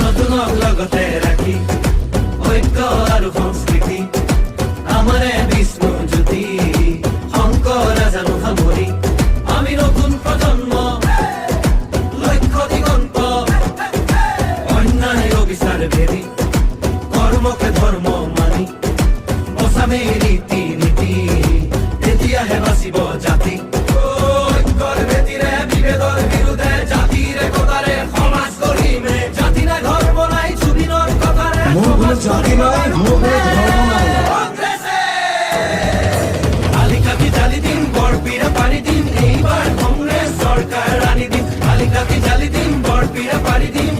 নতুন লগতে রাখি ঐক্য আৰু সংস্কৃতি আমাৰে বিষ্ণু জ্যোতি শংকৰ জানো সামৰি আমি নতুন প্ৰজন্ম লক্ষ্য দিগন্ত অন্যায় অবিচাৰ ভেদি কৰ্মকে ধৰ্ম মানি বচামে ৰীতি নীতি তেতিয়াহে বাচিব জাতি ঐক্যৰ ভেটিৰে বিভেদৰ বিৰুদ্ধে জাতিৰ একতাৰে সমাজ গঢ়িমে জাতি নাই ধৰ্ম নাই জুবিনৰ কথাৰে মোহন জাতি নাই মোহন ধর্ম নাই আলিকাতি জালি দিন বৰপীৰা পাৰি দিম এইবাৰ কংগ্ৰেছ চৰকাৰ আনি দিম আলিকাতি জালি দিম বৰপীৰা পাৰি দিম